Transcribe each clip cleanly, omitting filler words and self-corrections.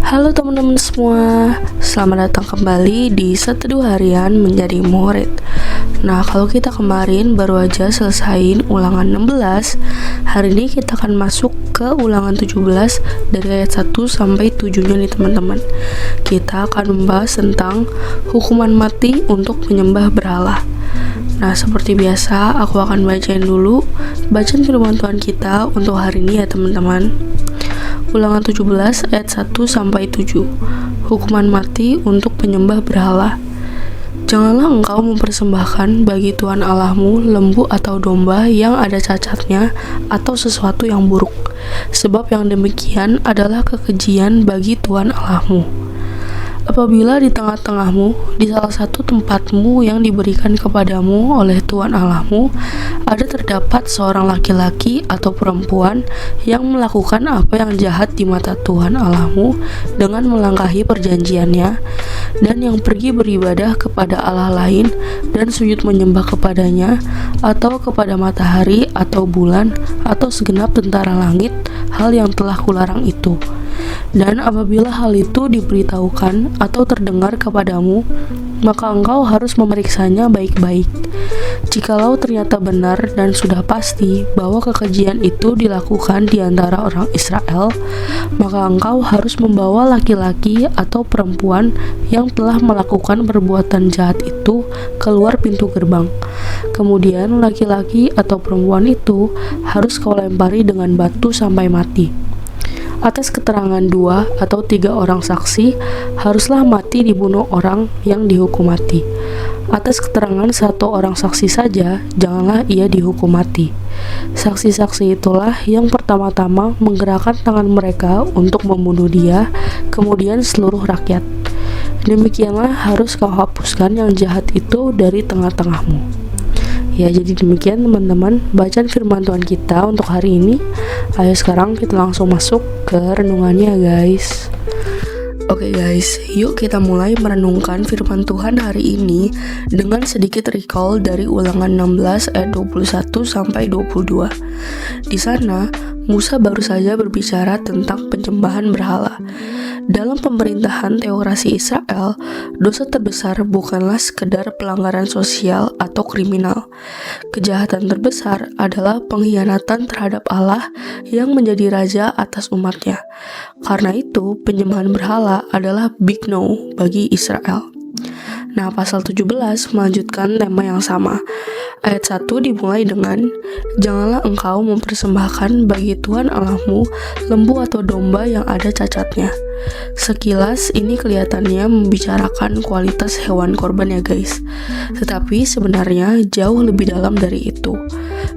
Halo teman-teman semua, selamat datang kembali di Seteduh Harian Menjadi Murid. Nah, kalau kita kemarin baru aja selesain ulangan 16, hari ini kita akan masuk ke ulangan 17 dari ayat 1 sampai 7-nya nih teman-teman. Kita akan membahas tentang hukuman mati untuk penyembah berhala. Nah, seperti biasa, aku akan bacain dulu bacaan firman Tuhan kita untuk hari ini ya teman-teman. Ulangan 17 ayat 1 sampai 7. Hukuman mati untuk penyembah berhala. Janganlah engkau mempersembahkan bagi Tuhan Allahmu lembu atau domba yang ada cacatnya atau sesuatu yang buruk, sebab yang demikian adalah kekejian bagi Tuhan Allahmu. Apabila di tengah-tengahmu, di salah satu tempatmu yang diberikan kepadamu oleh Tuhan Allahmu, ada terdapat seorang laki-laki atau perempuan yang melakukan apa yang jahat di mata Tuhan Allahmu dengan melangkahi perjanjiannya, dan yang pergi beribadah kepada Allah lain dan sujud menyembah kepadanya, atau kepada matahari atau bulan atau segenap tentara langit, hal yang telah kularang itu. Dan apabila hal itu diberitahukan atau terdengar kepadamu, maka engkau harus memeriksanya baik-baik. Jikalau ternyata benar dan sudah pasti bahwa kekejian itu dilakukan di antara orang Israel, maka engkau harus membawa laki-laki atau perempuan yang telah melakukan perbuatan jahat itu keluar pintu gerbang. Kemudian laki-laki atau perempuan itu harus kau lempari dengan batu sampai mati. Atas keterangan 2 atau 3 orang saksi, haruslah mati dibunuh orang yang dihukum mati. Atas keterangan 1 orang saksi saja, janganlah ia dihukum mati. Saksi-saksi itulah yang pertama-tama menggerakkan tangan mereka untuk membunuh dia, kemudian seluruh rakyat. Demikianlah harus kau hapuskan yang jahat itu dari tengah-tengahmu. Ya, jadi demikian teman-teman bacaan firman Tuhan kita untuk hari ini. Ayo sekarang kita langsung masuk ke renungannya guys. Oke guys, yuk kita mulai merenungkan firman Tuhan hari ini dengan sedikit recall dari ulangan 16 ayat 21 sampai 22. Di sana, Musa baru saja berbicara tentang penyembahan berhala. Dalam pemerintahan teokrasi Israel, dosa terbesar bukanlah sekedar pelanggaran sosial atau kriminal. Kejahatan terbesar adalah pengkhianatan terhadap Allah yang menjadi raja atas umatnya. Karena itu, penyembahan berhala adalah big no bagi Israel. Nah, pasal 17 melanjutkan tema yang sama. Ayat 1 dimulai dengan, janganlah engkau mempersembahkan bagi Tuhan Allahmu lembu atau domba yang ada cacatnya. Sekilas ini kelihatannya membicarakan kualitas hewan korban ya guys. Tetapi sebenarnya jauh lebih dalam dari itu.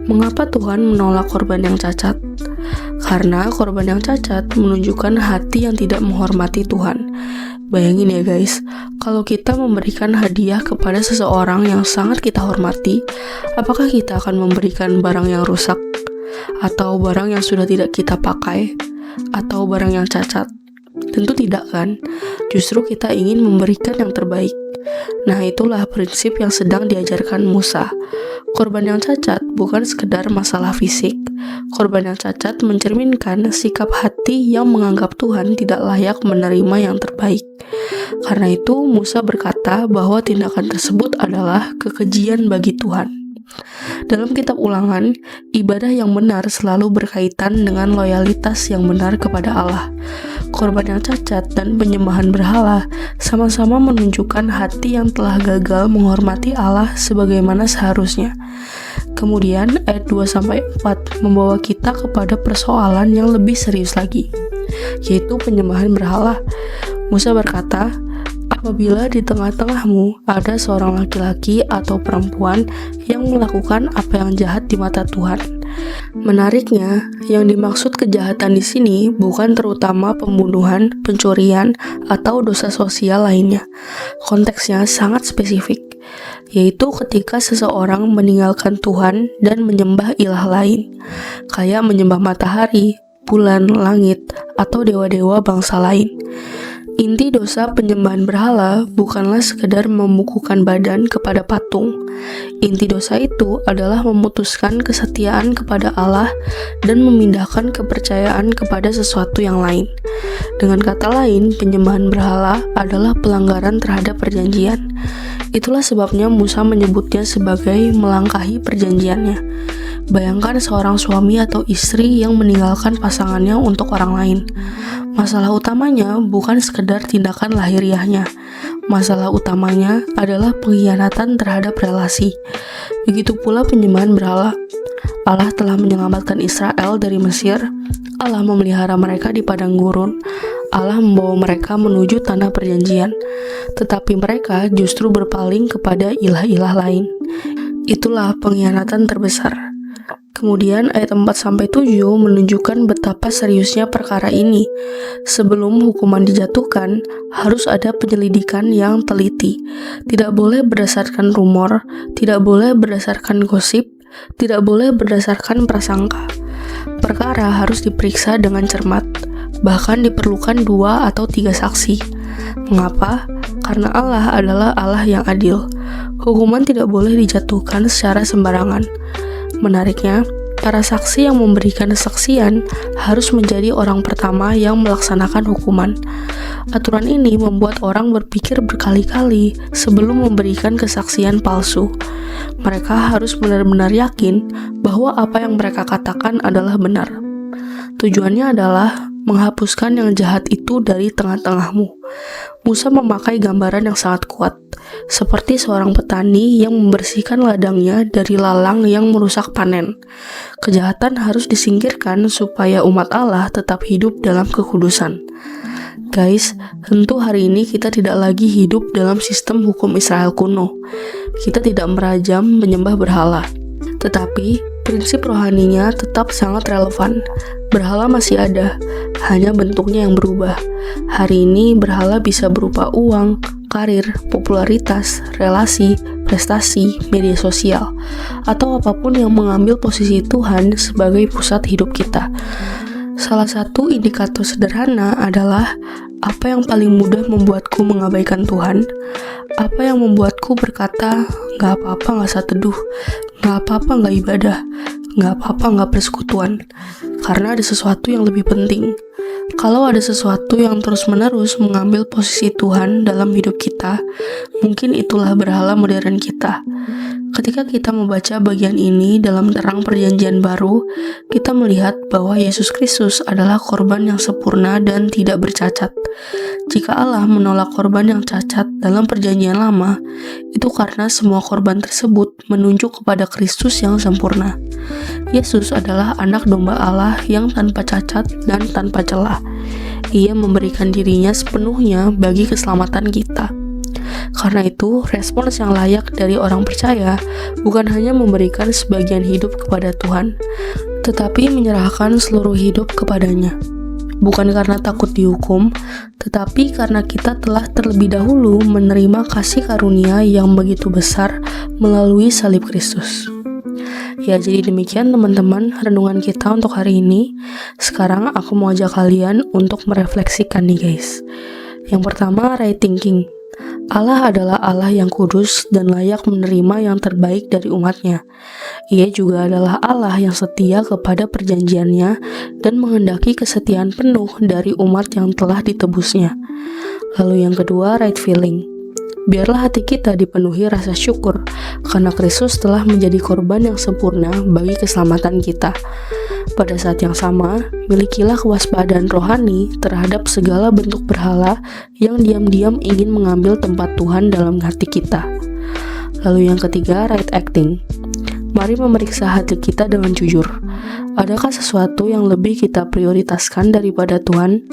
Mengapa Tuhan menolak korban yang cacat? Karena korban yang cacat menunjukkan hati yang tidak menghormati Tuhan. Bayangin ya guys, kalau kita memberikan hadiah kepada seseorang yang sangat kita hormati, apakah kita akan memberikan barang yang rusak? Atau barang yang sudah tidak kita pakai? Atau barang yang cacat? Tentu tidak kan? Justru kita ingin memberikan yang terbaik. Nah, itulah prinsip yang sedang diajarkan Musa. Korban yang cacat bukan sekedar masalah fisik. Korban yang cacat mencerminkan sikap hati yang menganggap Tuhan tidak layak menerima yang terbaik. Karena itu, Musa berkata bahwa tindakan tersebut adalah kekejian bagi Tuhan. Dalam kitab Ulangan, ibadah yang benar selalu berkaitan dengan loyalitas yang benar kepada Allah. Korban yang cacat dan penyembahan berhala sama-sama menunjukkan hati yang telah gagal menghormati Allah sebagaimana seharusnya. Kemudian ayat 2-4 membawa kita kepada persoalan yang lebih serius lagi, yaitu penyembahan berhala. Musa berkata, apabila di tengah-tengahmu ada seorang laki-laki atau perempuan yang melakukan apa yang jahat di mata Tuhan. Menariknya, yang dimaksud kejahatan di sini bukan terutama pembunuhan, pencurian, atau dosa sosial lainnya. Konteksnya sangat spesifik, yaitu ketika seseorang meninggalkan Tuhan dan menyembah ilah lain, kayak menyembah matahari, bulan, langit, atau dewa-dewa bangsa lain. Inti dosa penyembahan berhala bukanlah sekedar membukukan badan kepada patung. Inti dosa itu adalah memutuskan kesetiaan kepada Allah dan memindahkan kepercayaan kepada sesuatu yang lain. Dengan kata lain, penyembahan berhala adalah pelanggaran terhadap perjanjian. Itulah sebabnya Musa menyebutnya sebagai melangkahi perjanjiannya. Bayangkan seorang suami atau istri yang meninggalkan pasangannya untuk orang lain. Masalah utamanya bukan sekedar tindakan lahiriahnya. Masalah utamanya adalah pengkhianatan terhadap relasi. Begitu pula penyembahan berhala. Allah telah menyelamatkan Israel dari Mesir. Allah memelihara mereka di padang gurun. Allah membawa mereka menuju tanah perjanjian. Tetapi mereka justru berpaling kepada ilah-ilah lain. Itulah pengkhianatan terbesar. Kemudian ayat 4-7 menunjukkan betapa seriusnya perkara ini. Sebelum hukuman dijatuhkan, harus ada penyelidikan yang teliti. Tidak boleh berdasarkan rumor, tidak boleh berdasarkan gosip, tidak boleh berdasarkan prasangka. Perkara harus diperiksa dengan cermat, bahkan diperlukan 2 atau 3 saksi. Mengapa? Karena Allah adalah Allah yang adil. Hukuman tidak boleh dijatuhkan secara sembarangan. Menariknya, para saksi yang memberikan kesaksian harus menjadi orang pertama yang melaksanakan hukuman. Aturan ini membuat orang berpikir berkali-kali sebelum memberikan kesaksian palsu. Mereka harus benar-benar yakin bahwa apa yang mereka katakan adalah benar. Tujuannya adalah menghapuskan yang jahat itu dari tengah-tengahmu. Musa memakai gambaran yang sangat kuat, seperti seorang petani yang membersihkan ladangnya dari lalang yang merusak panen. Kejahatan harus disingkirkan supaya umat Allah tetap hidup dalam kekudusan. Guys, tentu hari ini kita tidak lagi hidup dalam sistem hukum Israel kuno. Kita tidak merajam menyembah berhala. Tetapi, prinsip rohaninya tetap sangat relevan. Berhala masih ada, hanya bentuknya yang berubah. Hari ini berhala bisa berupa uang, karir, popularitas, relasi, prestasi, media sosial, atau apapun yang mengambil posisi Tuhan sebagai pusat hidup kita. Salah satu indikator sederhana adalah apa yang paling mudah membuatku mengabaikan Tuhan, apa yang membuatku berkata, gak apa-apa gak saat teduh, gak apa-apa gak ibadah, gak apa-apa gak persekutuan, karena ada sesuatu yang lebih penting. Kalau ada sesuatu yang terus-menerus mengambil posisi Tuhan dalam hidup kita, mungkin itulah berhala modern kita. Ketika kita membaca bagian ini dalam terang perjanjian baru, kita melihat bahwa Yesus Kristus adalah korban yang sempurna dan tidak bercacat. Jika Allah menolak korban yang cacat dalam perjanjian lama, itu karena semua korban tersebut menunjuk kepada Kristus yang sempurna. Yesus adalah anak domba Allah yang tanpa cacat dan tanpa celah. Ia memberikan dirinya sepenuhnya bagi keselamatan kita. Karena itu, respons yang layak dari orang percaya bukan hanya memberikan sebagian hidup kepada Tuhan, tetapi menyerahkan seluruh hidup kepadanya. Bukan karena takut dihukum, tetapi karena kita telah terlebih dahulu menerima kasih karunia yang begitu besar melalui salib Kristus. Ya, jadi demikian teman-teman renungan kita untuk hari ini. Sekarang aku mau ajak kalian untuk merefleksikan nih guys. Yang pertama, right thinking. Allah adalah Allah yang kudus dan layak menerima yang terbaik dari umatnya. Ia juga adalah Allah yang setia kepada perjanjiannya dan menghendaki kesetiaan penuh dari umat yang telah ditebusnya. Lalu yang kedua, right feeling. Biarlah hati kita dipenuhi rasa syukur karena Kristus telah menjadi korban yang sempurna bagi keselamatan kita. Pada saat yang sama, milikilah kewaspadaan rohani terhadap segala bentuk berhala yang diam-diam ingin mengambil tempat Tuhan dalam hati kita. Lalu yang ketiga, right acting. Mari memeriksa hati kita dengan jujur. Adakah sesuatu yang lebih kita prioritaskan daripada Tuhan?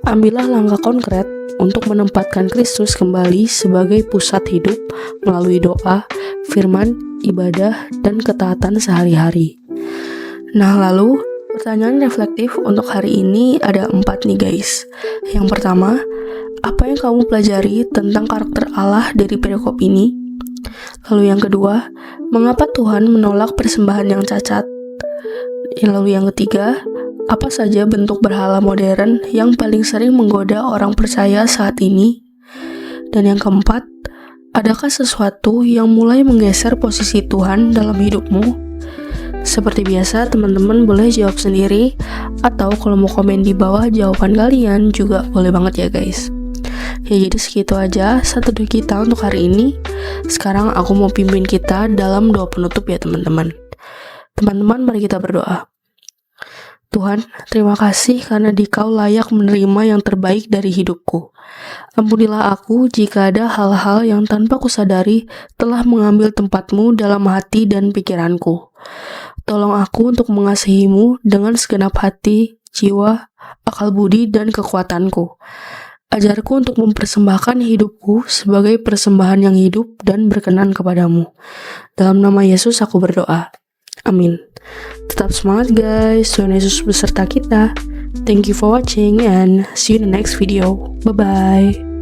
Ambillah langkah konkret untuk menempatkan Kristus kembali sebagai pusat hidup melalui doa, firman, ibadah, dan ketaatan sehari-hari. Nah, lalu pertanyaan reflektif untuk hari ini ada 4 nih guys. Yang pertama, apa yang kamu pelajari tentang karakter Allah dari perikop ini? Lalu yang kedua, mengapa Tuhan menolak persembahan yang cacat? Lalu yang ketiga, Apa saja bentuk berhala modern yang paling sering menggoda orang percaya saat ini? Dan yang keempat, adakah sesuatu yang mulai menggeser posisi Tuhan dalam hidupmu? Seperti biasa, teman-teman boleh jawab sendiri, atau kalau mau komen di bawah jawaban kalian juga boleh banget ya guys. Ya jadi segitu aja Sateduh kita untuk hari ini. Sekarang aku mau pimpin kita dalam doa penutup ya teman-teman. Teman-teman, mari kita berdoa. Tuhan, terima kasih karena Dikau layak menerima yang terbaik dari hidupku. Ampunilah aku jika ada hal-hal yang tanpa kusadari telah mengambil tempatmu dalam hati dan pikiranku. Tolong aku untuk mengasihimu dengan segenap hati, jiwa, akal budi, dan kekuatanku. Ajarku untuk mempersembahkan hidupku sebagai persembahan yang hidup dan berkenan kepadamu. Dalam nama Yesus aku berdoa. Amin. Tetap semangat guys, Tuhan Yesus beserta kita. Thank you for watching and see you in the next video. Bye-bye.